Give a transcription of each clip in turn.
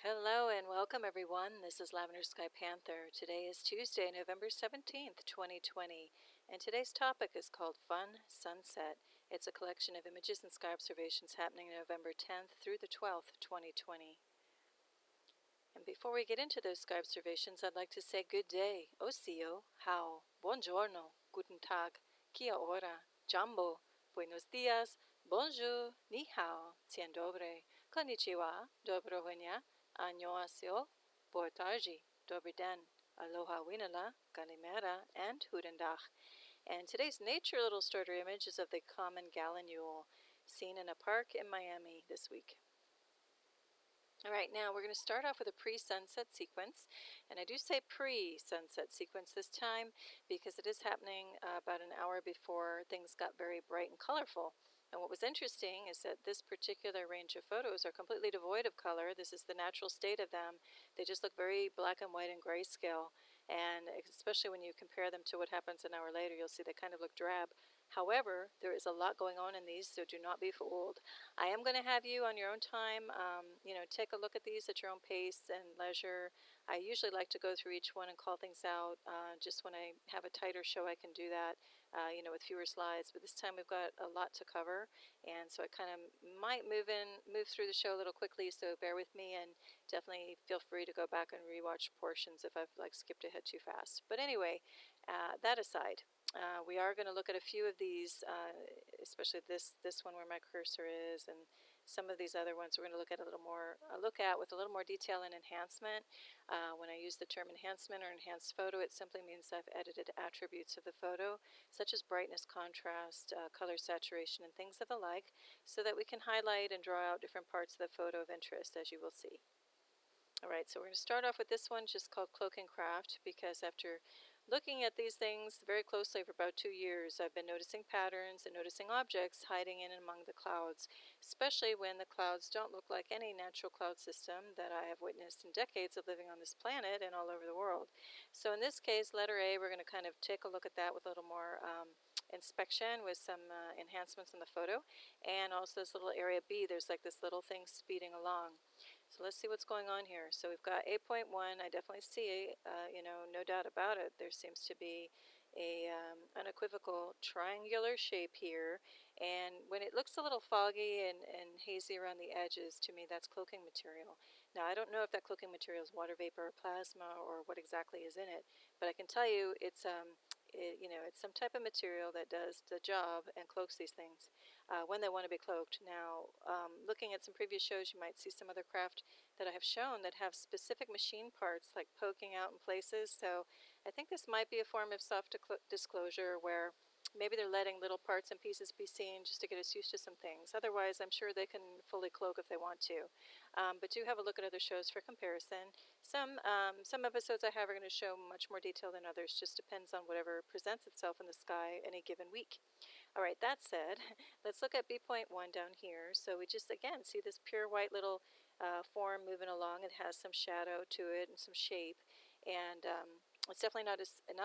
Hello and welcome everyone. This is Lavender Sky Panther. Today is Tuesday, November 17th, 2020, and today's topic is called Fun Sunset. It's a collection of images and sky observations happening November 10th through the 12th, 2020. And before we get into those sky observations, I'd like to say good day, osio, how, buongiorno, guten tag, kia ora, jambo, buenos dias, bonjour, ni hao, tien dobre, konnichiwa, dobrohenia, annyeonghaseyo, boa tarde, dobry den, aloha winala, kalimera, and hudendag. And today's nature little starter image is of the Common Gallinule, seen in a park in Miami this week. All right, now we're going to start off with a pre-sunset sequence, and I do say pre-sunset sequence this time because it is happening about an hour before things got very bright and colorful. And what was interesting is that this particular range of photos are completely devoid of color. This is the natural state of them. They just look very black and white and grayscale, and especially when you compare them to what happens an hour later, you'll see they kind of look drab. However, there is a lot going on in these, so do not be fooled. I am going to have you on your own time, take a look at these at your own pace and leisure. I usually like to go through each one and call things out. Just when I have a tighter show, I can do that, with fewer slides. But this time we've got a lot to cover, and so I kind of might move through the show a little quickly, so bear with me, and definitely feel free to go back and rewatch portions if I've skipped ahead too fast. But anyway, that aside, we are going to look at a few of these, especially this one where my cursor is, and some of these other ones we're going to look at with a little more detail and enhancement. When I use the term enhancement or enhanced photo, it simply means I've edited attributes of the photo, such as brightness, contrast, color saturation, and things of the like, so that we can highlight and draw out different parts of the photo of interest, as you will see. All right, so we're going to start off with this one just called Cloaking Craft, because after looking at these things very closely for about 2 years, I've been noticing patterns and noticing objects hiding in and among the clouds, especially when the clouds don't look like any natural cloud system that I have witnessed in decades of living on this planet and all over the world. So in this case, letter A, we're going to kind of take a look at that with a little more inspection with some enhancements in the photo. And also this little area B, there's like this little thing speeding along. So let's see what's going on here. So we've got 8.1. I definitely see, no doubt about it. There seems to be a unequivocal triangular shape here. And when it looks a little foggy and hazy around the edges, to me that's cloaking material. Now I don't know if that cloaking material is water vapor or plasma or what exactly is in it, but I can tell you it's it's some type of material that does the job and cloaks these things when they want to be cloaked. Now, looking at some previous shows, you might see some other craft that I have shown that have specific machine parts like poking out in places. So I think this might be a form of soft disclosure where maybe they're letting little parts and pieces be seen just to get us used to some things. Otherwise, I'm sure they can fully cloak if they want to. But do have a look at other shows for comparison. Some episodes I have are going to show much more detail than others. Just depends on whatever presents itself in the sky any given week. All right, that said, let's look at B.1 down here. So we just, again, see this pure white little form moving along. It has some shadow to it and some shape. And it's definitely not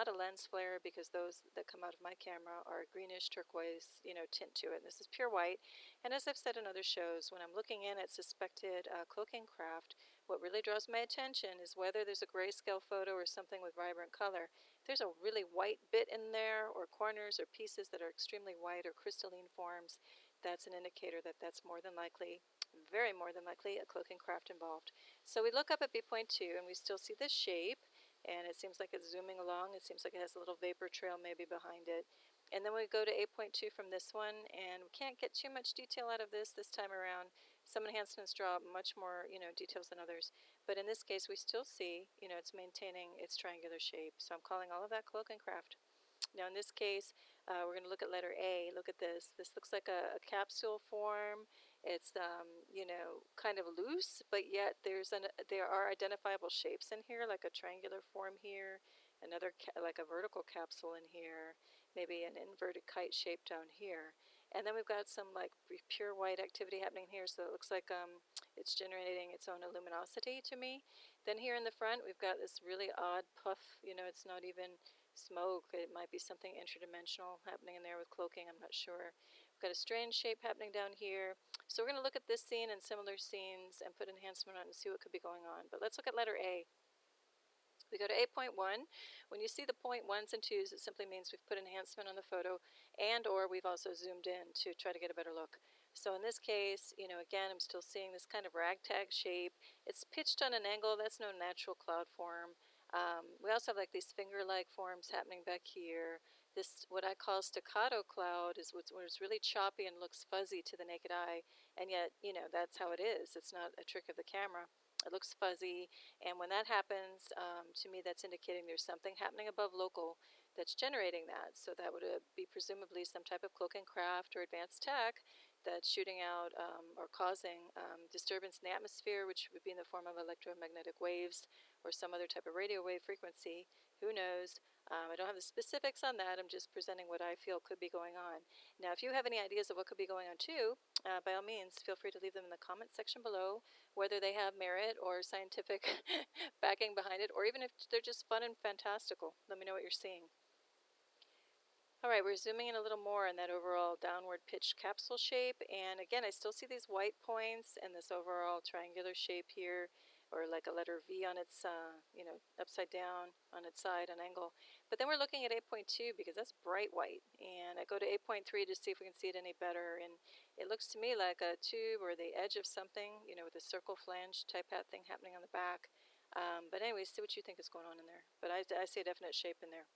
a lens flare, because those that come out of my camera are greenish turquoise, tint to it. And this is pure white. And as I've said in other shows, when I'm looking in at suspected cloaking craft, what really draws my attention is whether there's a grayscale photo or something with vibrant color. If there's a really white bit in there, or corners or pieces that are extremely white or crystalline forms, that's an indicator that that's more than likely, very more than likely, a cloaking craft involved. So we look up at B.2 and we still see this shape. And it seems like it's zooming along. It seems like it has a little vapor trail maybe behind it. And then we go to 8.2 from this one, and we can't get too much detail out of this time around. Some enhancements draw much more, details than others. But in this case, we still see, it's maintaining its triangular shape. So I'm calling all of that Cloaking Craft. Now in this case, we're going to look at letter A. Look at this. This looks like a capsule form. It's, kind of loose, but yet there are identifiable shapes in here, like a triangular form here, another like a vertical capsule in here, maybe an inverted kite shape down here. And then we've got some like pure white activity happening here, so it looks like it's generating its own luminosity to me. Then here in the front, we've got this really odd puff. It's not even smoke. It might be something interdimensional happening in there with cloaking. I'm not sure. Got a strange shape happening down here. So we're going to look at this scene and similar scenes and put enhancement on and see what could be going on. But let's look at letter A. We go to 8.1. When you see the 0.1s and 2s, it simply means we've put enhancement on the photo and or we've also zoomed in to try to get a better look. So in this case, again, I'm still seeing this kind of ragtag shape. It's pitched on an angle. That's no natural cloud form. We also have like these finger-like forms happening back here. This, what I call staccato cloud, is where it's really choppy and looks fuzzy to the naked eye. And yet, that's how it is. It's not a trick of the camera. It looks fuzzy, and when that happens, to me that's indicating there's something happening above local that's generating that. So that would be presumably some type of cloaking craft or advanced tech that's shooting out or causing disturbance in the atmosphere, which would be in the form of electromagnetic waves or some other type of radio wave frequency. Who knows? I don't have the specifics on that. I'm just presenting what I feel could be going on. Now, if you have any ideas of what could be going on too, by all means, feel free to leave them in the comment section below, whether they have merit or scientific backing behind it, or even if they're just fun and fantastical. Let me know what you're seeing. All right, we're zooming in a little more on that overall downward pitched capsule shape. And again, I still see these white points and this overall triangular shape here, or like a letter V on its, upside down on its side, an angle. But then we're looking at 8.2 because that's bright white. And I go to 8.3 to see if we can see it any better. And it looks to me like a tube or the edge of something, with a circle flange type hat thing happening on the back. But anyway, see what you think is going on in there. But I see a definite shape in there.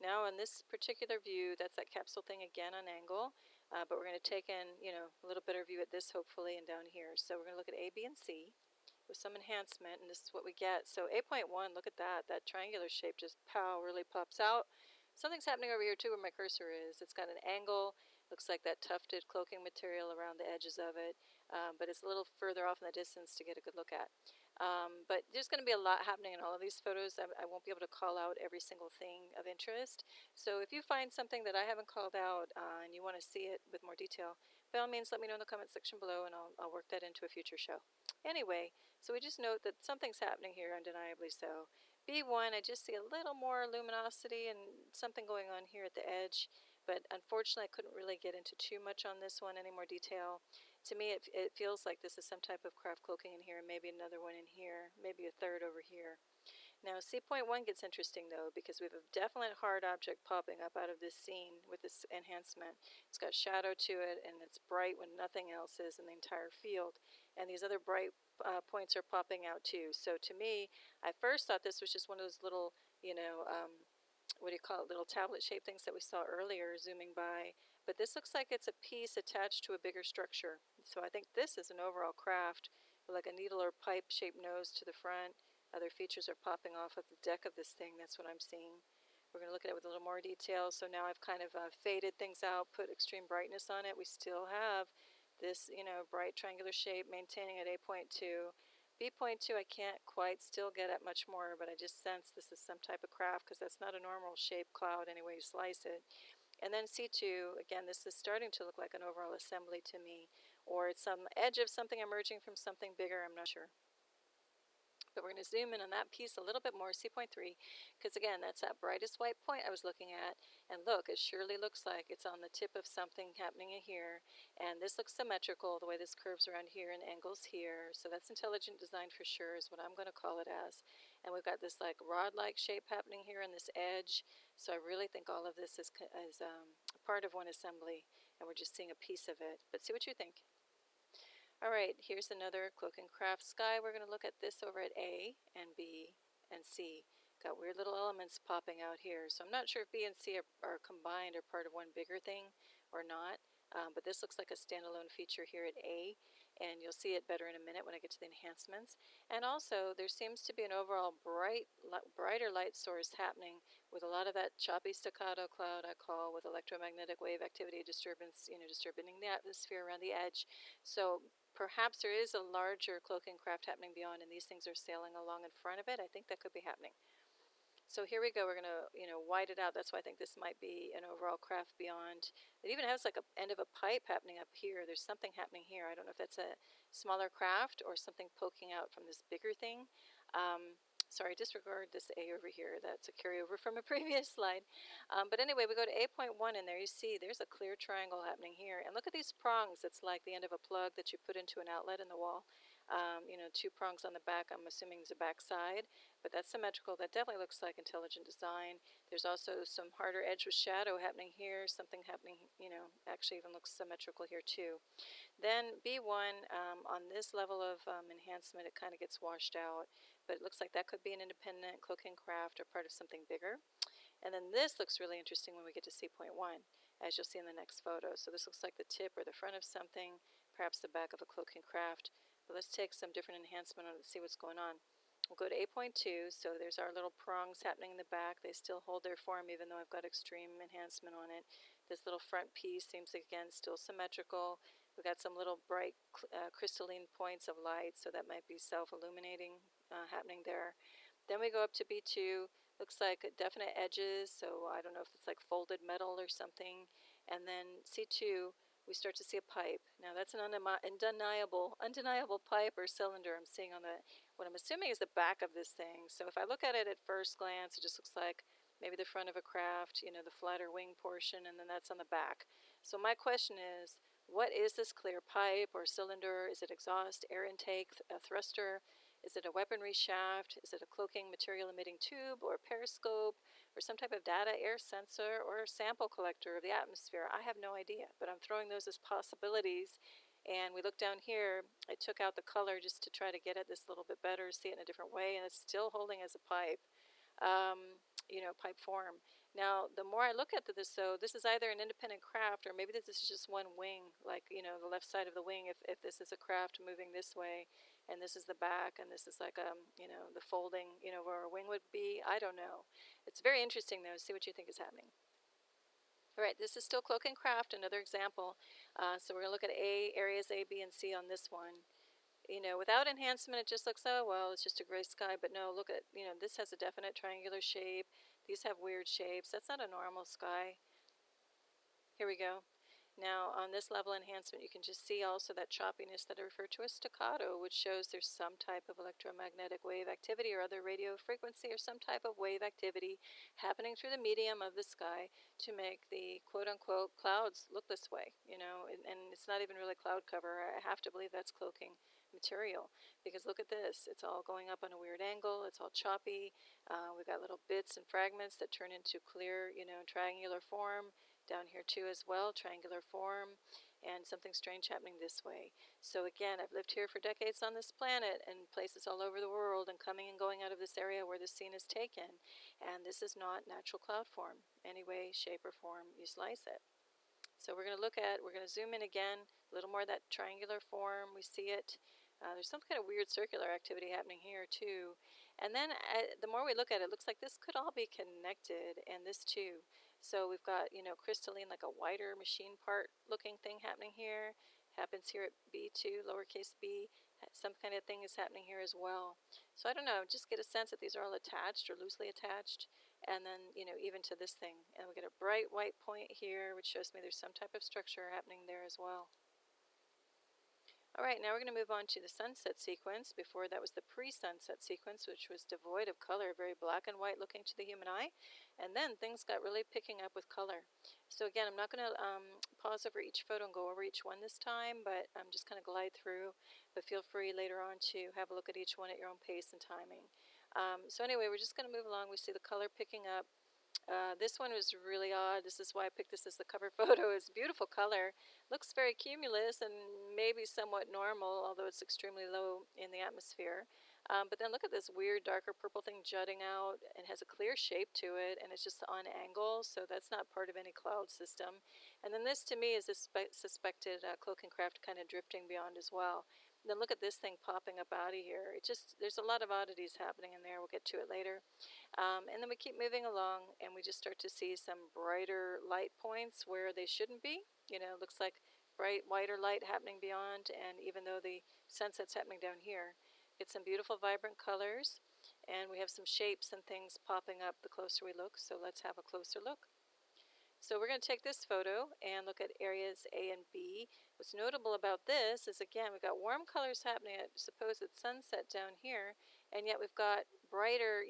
Now in this particular view, that's that capsule thing again on angle, but we're going to take in, a little better view at this hopefully and down here. So we're going to look at A, B, and C with some enhancement, and this is what we get. So 8.1, look at that. That triangular shape just, really pops out. Something's happening over here too where my cursor is. It's got an angle, looks like that tufted cloaking material around the edges of it, but it's a little further off in the distance to get a good look at. But there's going to be a lot happening in all of these photos. I won't be able to call out every single thing of interest. So if you find something that I haven't called out and you want to see it with more detail, by all means let me know in the comment section below and I'll work that into a future show. Anyway, so we just note that something's happening here, undeniably so. B1, I just see a little more luminosity and something going on here at the edge, but unfortunately I couldn't really get into too much on this one, any more detail. To me, it feels like this is some type of craft cloaking in here, and maybe another one in here, maybe a third over here. Now, C.1 gets interesting, though, because we have a definite hard object popping up out of this scene with this enhancement. It's got shadow to it, and it's bright when nothing else is in the entire field. And these other bright points are popping out, too. So to me, I first thought this was just one of those little, what do you call it, little tablet-shaped things that we saw earlier zooming by. But this looks like it's a piece attached to a bigger structure. So I think this is an overall craft with like a needle or pipe-shaped nose to the front. Other features are popping off of the deck of this thing. That's what I'm seeing. We're going to look at it with a little more detail. So now I've kind of faded things out, put extreme brightness on it. We still have this, bright triangular shape maintaining at 8.2. B.2 I can't quite still get at much more, but I just sense this is some type of craft because that's not a normal shape cloud any way you slice it. And then C2, again, this is starting to look like an overall assembly to me, or it's some edge of something emerging from something bigger, I'm not sure. But we're going to zoom in on that piece a little bit more, C.3, because again, that's that brightest white point I was looking at. And look, it surely looks like it's on the tip of something happening in here. And this looks symmetrical, the way this curves around here and angles here. So that's intelligent design for sure is what I'm going to call it as. And we've got this like rod-like shape happening here on this edge. So I really think all of this is part of one assembly, and we're just seeing a piece of it. But see what you think. Alright, here's another Cloaking Craft sky. We're going to look at this over at A and B and C. Got weird little elements popping out here. So I'm not sure if B and C are combined or part of one bigger thing or not. But this looks like a standalone feature here at A. And you'll see it better in a minute when I get to the enhancements. And also, there seems to be an overall brighter light source happening with a lot of that choppy staccato cloud I call with electromagnetic wave activity disturbance, disturbing the atmosphere around the edge. So perhaps there is a larger cloaking craft happening beyond, and these things are sailing along in front of it. I think that could be happening. So here we go. We're going to, white it out. That's why I think this might be an overall craft beyond. It even has like a end of a pipe happening up here. There's something happening here. I don't know if that's a smaller craft or something poking out from this bigger thing. Sorry, disregard this A over here. That's a carryover from a previous slide. But anyway, we go to A.1, and there you see there's a clear triangle happening here. And look at these prongs. It's like the end of a plug that you put into an outlet in the wall. You know, 2 prongs on the back. I'm assuming it's a back side, but that's symmetrical. That definitely looks like intelligent design. There's also some harder edge with shadow happening here. Something happening, you know, actually even looks symmetrical here too. Then B1, on this level of enhancement, it kind of gets washed out, but it looks like that could be an independent cloaking craft or part of something bigger. And then this looks really interesting when we get to C.1, as you'll see in the next photo. So this looks like the tip or the front of something, perhaps the back of a cloaking craft. But let's take some different enhancement on it and see what's going on. We'll go to A.2, so there's our little prongs happening in the back. They still hold their form even though I've got extreme enhancement on it. This little front piece seems, again, still symmetrical. We've got some little bright crystalline points of light, so that might be self-illuminating happening there. Then we go up to B2. Looks like definite edges, so I don't know if it's like folded metal or something. And then C2, we start to see a pipe. Now that's an undeniable pipe or cylinder I'm seeing on what I'm assuming is the back of this thing. So if I look at it at first glance, it just looks like maybe the front of a craft, you know, the flatter wing portion, and then that's on the back. So my question is, what is this clear pipe or cylinder? Is it exhaust, air intake, a thruster? Is it a weaponry shaft? Is it a cloaking material emitting tube or periscope or some type of data air sensor or sample collector of the atmosphere? I have no idea, but I'm throwing those as possibilities. And we look down here, I took out the color just to try to get at this a little bit better, see it in a different way, and it's still holding as a pipe, you know, pipe form. Now, the more I look at this, so this is either an independent craft or maybe this is just one wing, like, you know, the left side of the wing, if this is a craft moving this way, and this is the back, and this is like, you know, the folding, you know, where a wing would be. I don't know. It's very interesting, though. See what you think is happening. All right, this is still Cloaking Craft, another example. So we're going to look at areas A, B, and C on this one. You know, without enhancement, it just looks, oh, well, it's just a gray sky. But no, look at, you know, this has a definite triangular shape. These have weird shapes. That's not a normal sky. Here we go. Now, on this level enhancement, you can just see also that choppiness that I refer to as staccato, which shows there's some type of electromagnetic wave activity or other radio frequency or some type of wave activity happening through the medium of the sky to make the quote-unquote clouds look this way, you know, and it's not even really cloud cover. I have to believe that's cloaking material, because look at this. It's all going up on a weird angle. It's all choppy. We've got little bits and fragments that turn into clear, you know, triangular form. Down here too as well, triangular form, and something strange happening this way. So again, I've lived here for decades on this planet and places all over the world, and coming and going out of this area where this scene is taken, and this is not natural cloud form, any way, shape, or form you slice it. So we're going to zoom in again, a little more of that triangular form. We see it. There's some kind of weird circular activity happening here too. And then the more we look at it, it looks like this could all be connected, and this too. So we've got, you know, crystalline, like a wider machine part looking thing happening here. Happens here at B2, lowercase b. Some kind of thing is happening here as well. So I don't know, just get a sense that these are all attached or loosely attached. And then, you know, even to this thing. And we get a bright white point here, which shows me there's some type of structure happening there as well. All right, now we're going to move on to the sunset sequence. Before that was the pre-sunset sequence, which was devoid of color, very black and white looking to the human eye. And then things got really picking up with color. So again, I'm not going to pause over each photo and go over each one this time, but I'm just going to glide through. But feel free later on to have a look at each one at your own pace and timing. So anyway, we're just going to move along. We see the color picking up. This one was really odd. This is why I picked this as the cover photo. It's beautiful color. Looks very cumulus and maybe somewhat normal, although it's extremely low in the atmosphere. But then look at this weird darker purple thing jutting out. It has a clear shape to it, and it's just on angle, so that's not part of any cloud system. And then this, to me, is a suspected Cloaking Craft kind of drifting beyond as well. And then look at this thing popping up out of here. There's a lot of oddities happening in there. We'll get to it later. And then we keep moving along, and we just start to see some brighter light points where they shouldn't be. You know, it looks like bright, whiter light happening beyond, and even though the sunset's happening down here, get some beautiful, vibrant colors, and we have some shapes and things popping up the closer we look, so let's have a closer look. So we're going to take this photo and look at areas A and B. What's notable about this is, again, we've got warm colors happening at supposed sunset down here, and yet we've got brighter,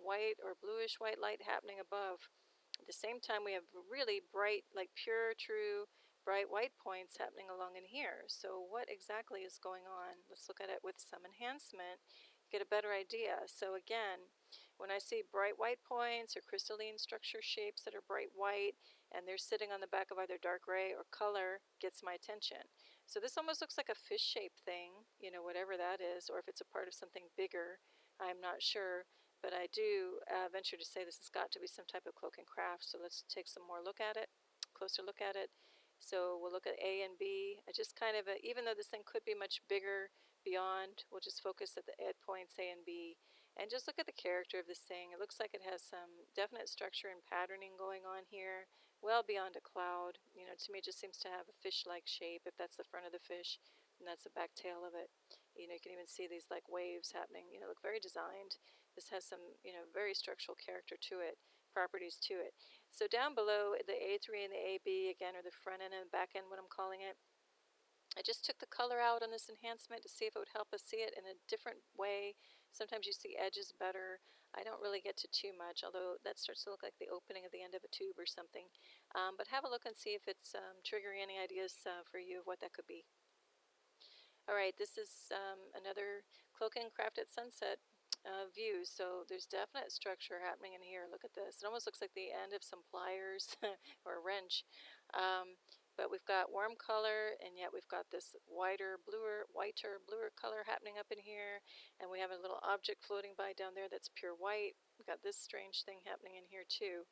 white or bluish white light happening above. At the same time, we have really bright, like pure, true, bright white points happening along in here. So what exactly is going on? Let's look at it with some enhancement, get a better idea. So again, when I see bright white points or crystalline structure shapes that are bright white and they're sitting on the back of either dark gray or color, gets my attention. So this almost looks like a fish-shaped thing, whatever that is, or if it's a part of something bigger, I'm not sure. But I do venture to say this has got to be some type of cloaking craft. So let's take some more look at it, closer look at it. So we'll look at A and B. I just kind of, even though this thing could be much bigger beyond, we'll just focus at the points A and B. And just look at the character of this thing. It looks like it has some definite structure and patterning going on here, well beyond a cloud. To me it just seems to have a fish-like shape, if that's the front of the fish, and that's the back tail of it. You can even see these like waves happening, look very designed. This has some, very structural character to it, properties to it. So down below, the A3 and the AB, again, are the front end and back end, what I'm calling it. I just took the color out on this enhancement to see if it would help us see it in a different way. Sometimes you see edges better. I don't really get to too much, although that starts to look like the opening of the end of a tube or something. But have a look and see if it's triggering any ideas for you of what that could be. All right, this is another Cloaking Craft at Sunset view. So there's definite structure happening in here. Look at this. It almost looks like the end of some pliers or a wrench. But we've got warm color, and yet we've got this whiter, bluer color happening up in here. And we have a little object floating by down there that's pure white. We've got this strange thing happening in here too.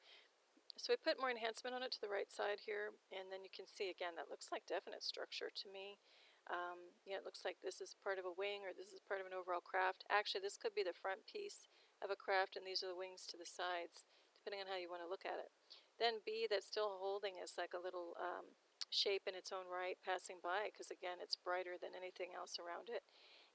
So we put more enhancement on it to the right side here, and then you can see again that looks like definite structure to me. It looks like this is part of a wing, or this is part of an overall craft. Actually, this could be the front piece of a craft, and these are the wings to the sides, depending on how you want to look at it. Then B, that's still holding, is like a little shape in its own right passing by, because again it's brighter than anything else around it,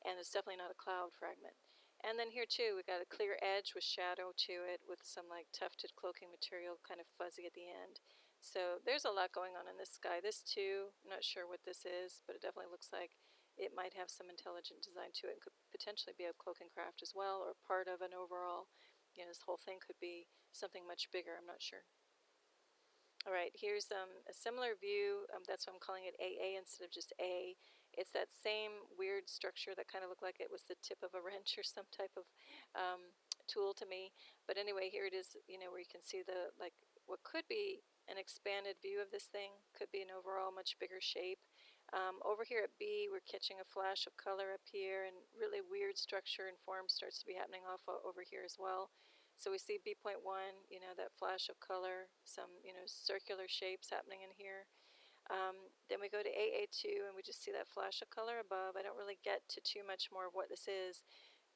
and it's definitely not a cloud fragment. And then here too we got a clear edge with shadow to it, with some like tufted cloaking material, kind of fuzzy at the end. So there's a lot going on in this sky. This too, I'm not sure what this is, but it definitely looks like it might have some intelligent design to it, and could potentially be a cloaking craft as well, or part of an overall, this whole thing could be something much bigger, I'm not sure. All right, here's a similar view. That's why I'm calling it AA instead of just A. It's that same weird structure that kind of looked like it was the tip of a wrench or some type of tool to me. But anyway, here it is, where you can see the, like, what could be an expanded view of this thing. Could be an overall much bigger shape. Over here at B, we're catching a flash of color up here, and really weird structure and form starts to be happening off over here as well. So we see B.1, that flash of color, some, circular shapes happening in here. Then we go to AA2, and we just see that flash of color above. I don't really get to too much more of what this is,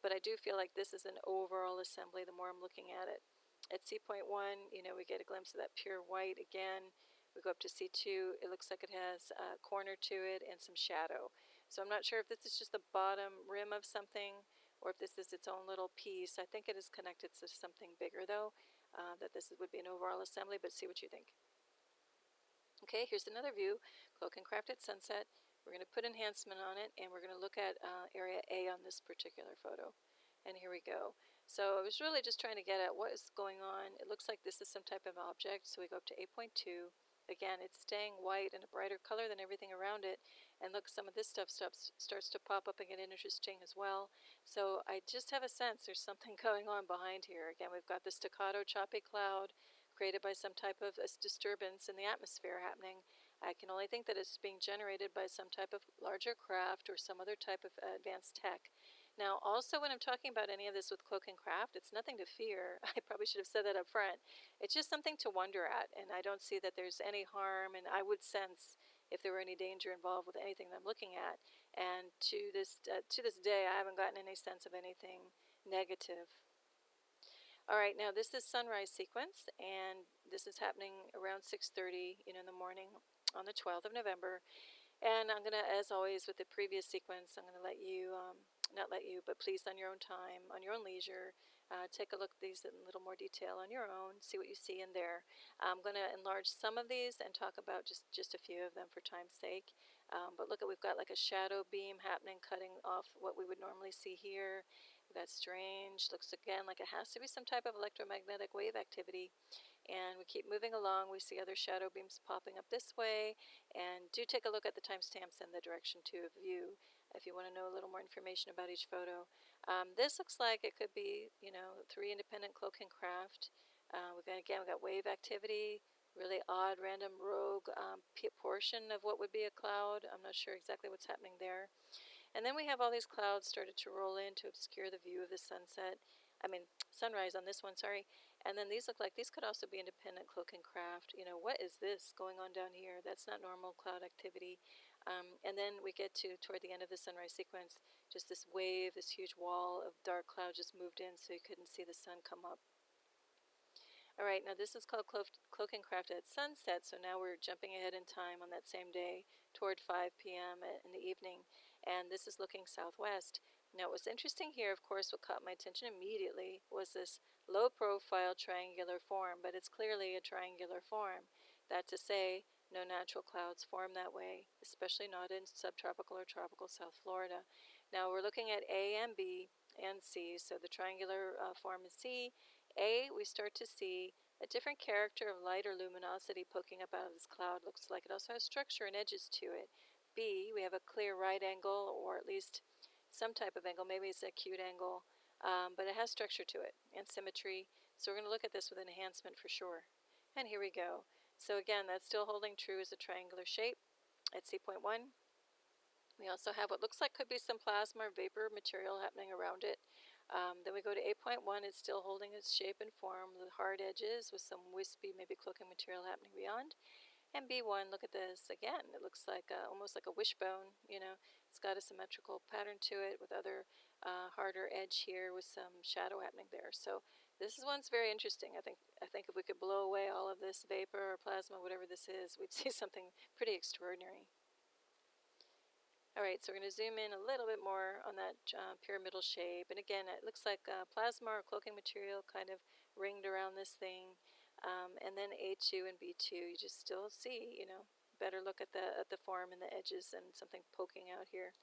but I do feel like this is an overall assembly the more I'm looking at it. At C.1, we get a glimpse of that pure white again. We go up to C2, it looks like it has a corner to it and some shadow. So I'm not sure if this is just the bottom rim of something, or if this is its own little piece. I think it is connected to something bigger, though, that this would be an overall assembly, but see what you think. Okay, here's another view, Cloaking Craft at Sunset. We're going to put enhancement on it, and we're going to look at area A on this particular photo. And here we go. So I was really just trying to get at what is going on. It looks like this is some type of object, so we go up to 8.2. Again, it's staying white and a brighter color than everything around it. And look, some of this stuff starts to pop up and get interesting as well. So I just have a sense there's something going on behind here. Again, we've got the staccato choppy cloud created by some type of disturbance in the atmosphere happening. I can only think that it's being generated by some type of larger craft or some other type of advanced tech. Now, also, when I'm talking about any of this with Cloaking Craft, it's nothing to fear. I probably should have said that up front. It's just something to wonder at, and I don't see that there's any harm, and I would sense if there were any danger involved with anything that I'm looking at. And to this day, I haven't gotten any sense of anything negative. All right, now this is sunrise sequence, and this is happening around 6:30, in the morning on the 12th of November. And I'm going to, as always with the previous sequence, I'm going to let you, not let you, but please on your own time, on your own leisure, take a look at these in a little more detail on your own, see what you see in there. I'm going to enlarge some of these and talk about just a few of them for time's sake. But look, we've got like a shadow beam happening, cutting off what we would normally see here. We've got strange, looks again like it has to be some type of electromagnetic wave activity. And we keep moving along. We see other shadow beams popping up this way. And do take a look at the timestamps and the direction to view if you want to know a little more information about each photo. This looks like it could be, 3 independent cloaking craft. We've got wave activity, really odd, random, rogue portion of what would be a cloud. I'm not sure exactly what's happening there. And then we have all these clouds started to roll in to obscure the view of the sunrise on this one, sorry. And then these look like these could also be independent cloaking craft. What is this going on down here? That's not normal cloud activity. And then we get to toward the end of the sunrise sequence, just this wave, this huge wall of dark cloud just moved in so you couldn't see the sun come up. All right, now this is called Cloaking Craft at sunset, so now we're jumping ahead in time on that same day toward 5 p.m. in the evening, and this is looking southwest. Now, what was interesting here, of course, what caught my attention immediately was this low-profile triangular form, but it's clearly a triangular form. That to say, no natural clouds form that way, especially not in subtropical or tropical South Florida. Now, we're looking at A and B and C, so the triangular form is C. A, we start to see a different character of light or luminosity poking up out of this cloud. Looks like it also has structure and edges to it. B, we have a clear right angle, or at least some type of angle. Maybe it's an acute angle, but it has structure to it and symmetry. So we're going to look at this with enhancement for sure. And here we go. So again, that's still holding true as a triangular shape at C.1. We also have what looks like could be some plasma or vapor material happening around it. Then we go to 8.1, it's still holding its shape and form with hard edges with some wispy, maybe cloaking material happening beyond. And B1, look at this. Again, it looks like almost like a wishbone, It's got a symmetrical pattern to it with other harder edge here with some shadow happening there. So this one's very interesting. I think if we could blow away all of this vapor or plasma, whatever this is, we'd see something pretty extraordinary. All right, so we're going to zoom in a little bit more on that pyramidal shape. And again, it looks like plasma or cloaking material kind of ringed around this thing. And then A2 and B2, you just still see, better look at the form and the edges and something poking out here.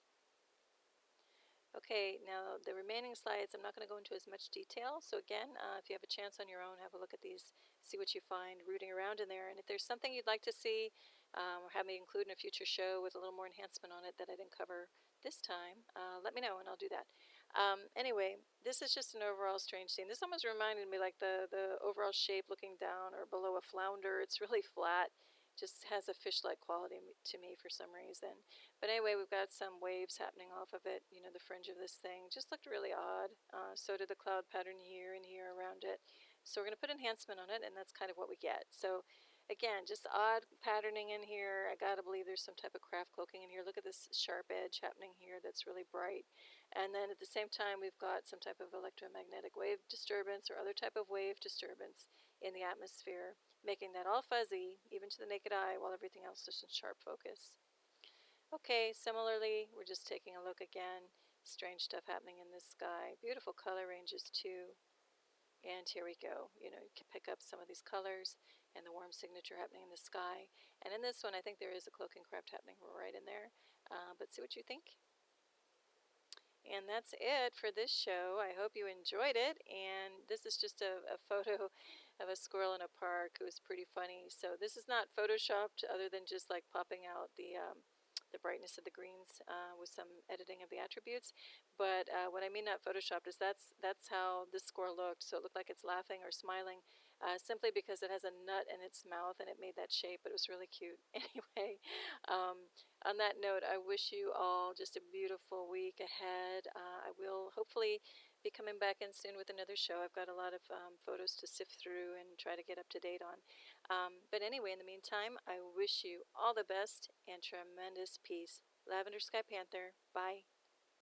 Okay, now the remaining slides, I'm not going to go into as much detail. So again, if you have a chance on your own, have a look at these, see what you find rooting around in there. And if there's something you'd like to see or have me include in a future show with a little more enhancement on it that I didn't cover this time, let me know and I'll do that. Anyway, this is just an overall strange scene. This almost reminded me like the overall shape looking down or below a flounder. It's really flat. Just has a fish-like quality to me for some reason. But anyway, we've got some waves happening off of it. The fringe of this thing just looked really odd. So did the cloud pattern here and here around it. So we're going to put enhancement on it, and that's kind of what we get. So again, just odd patterning in here. I got to believe there's some type of craft cloaking in here. Look at this sharp edge happening here that's really bright. And then at the same time, we've got some type of electromagnetic wave disturbance or other type of wave disturbance in the atmosphere, making that all fuzzy, even to the naked eye, while everything else is in sharp focus. Okay, similarly, we're just taking a look again. Strange stuff happening in this sky. Beautiful color ranges too. And here we go. You can pick up some of these colors and the warm signature happening in the sky. And in this one, I think there is a cloaking craft happening right in there. But see what you think. And that's it for this show. I hope you enjoyed it. And this is just a photo of a squirrel in a park who is pretty funny. So this is not photoshopped other than just like popping out the brightness of the greens with some editing of the attributes. But what I mean not photoshopped is that's how this squirrel looked. So it looked like it's laughing or smiling simply because it has a nut in its mouth and it made that shape. But it was really cute. Anyway, on that note, I wish you all just a beautiful week ahead. I will hopefully be coming back in soon with another show. I've got a lot of photos to sift through and try to get up to date on. But anyway, in the meantime, I wish you all the best and tremendous peace. Lavender Sky Panther. Bye.